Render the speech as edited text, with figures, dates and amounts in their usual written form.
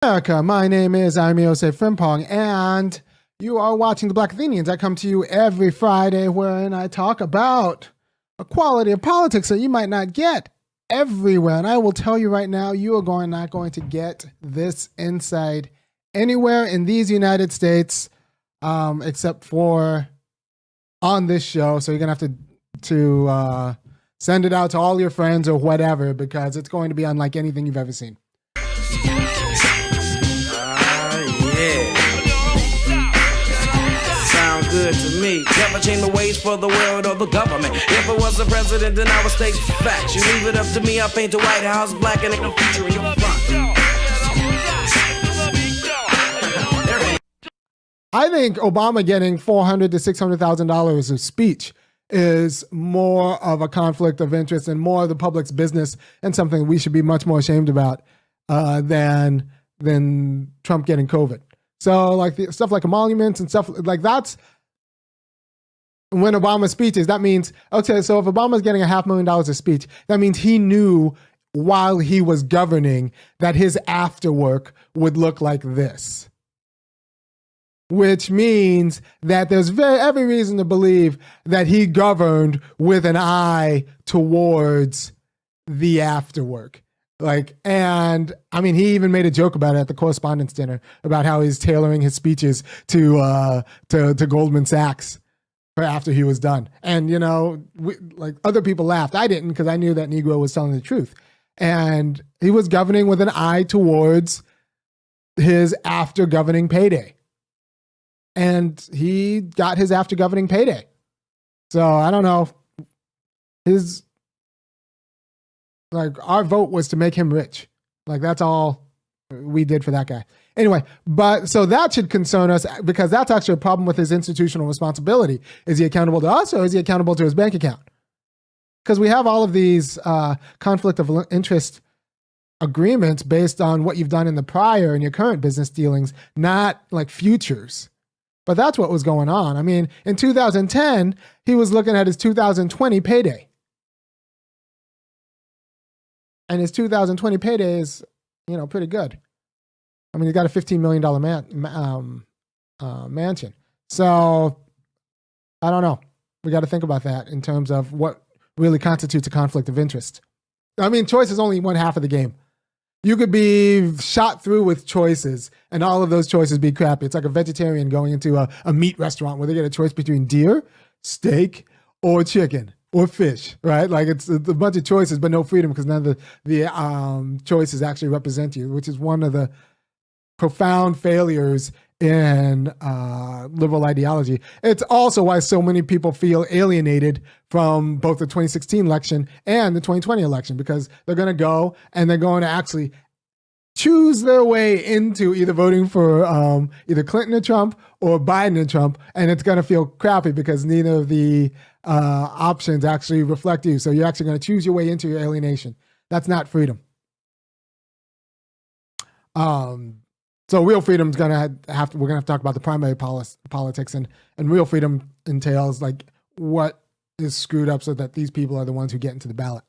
America, my name is Irami O, Osei-Frimpongs, and you are watching the Black Athenians. I come to you every Friday wherein I talk about a quality of politics that you might not get everywhere. And I will tell you right now, you are not going to get this insight anywhere in these United States, except for on this show. So you're going to have to send it out to all your friends or whatever, because it's going to be unlike anything you've ever seen. Good to me. Never change the ways for the world or the government. If I was the president, then I would state facts. You leave it up to me, I'll paint the White House black and ain't no future in your front. I think Obama getting $400,000 to $600,000 of speech is more of a conflict of interest and more of the public's business, and something we should be much more ashamed about than Trump getting COVID. So like the stuff like emoluments and stuff like that's when Obama's speeches, that means, okay, so if Obama's getting $500,000 of speech, that means he knew while he was governing that his afterwork would look like this. Which means that there's every reason to believe that he governed with an eye towards the afterwork. And I mean, he even made a joke about it at the correspondence dinner about how he's tailoring his speeches to Goldman Sachs for after he was done. And, you know, other people laughed. I didn't, because I knew that Negro was telling the truth. And he was governing with an eye towards his after governing payday. And he got his after governing payday. So I don't know. Our vote was to make him rich. That's all we did for that guy. Anyway, but so that should concern us, because that's actually a problem with his institutional responsibility. Is he accountable to us, or is he accountable to his bank account? Because we have all of these conflict of interest agreements based on what you've done in the prior and your current business dealings, not like futures. But that's what was going on. I mean, in 2010, he was looking at his 2020 payday. And his 2020 payday is, pretty good. I mean, he got a $15 million mansion. So I don't know. We got to think about that in terms of what really constitutes a conflict of interest. I mean, choice is only one half of the game. You could be shot through with choices, and all of those choices be crappy. It's like a vegetarian going into a meat restaurant where they get a choice between deer, steak, or chicken. Or fish, right? It's a bunch of choices, but no freedom, because none of the choices actually represent you, which is one of the profound failures in liberal ideology. It's also why so many people feel alienated from both the 2016 election and the 2020 election, because they're going to go and they're going to actually choose their way into either voting for either Clinton or Trump or Biden and Trump, and it's going to feel crappy because neither of the options actually reflect you. So you're actually going to choose your way into your alienation. That's not freedom. So real freedom is going to we're going to have to talk about the primary politics, and real freedom entails what is screwed up so that these people are the ones who get into the ballot.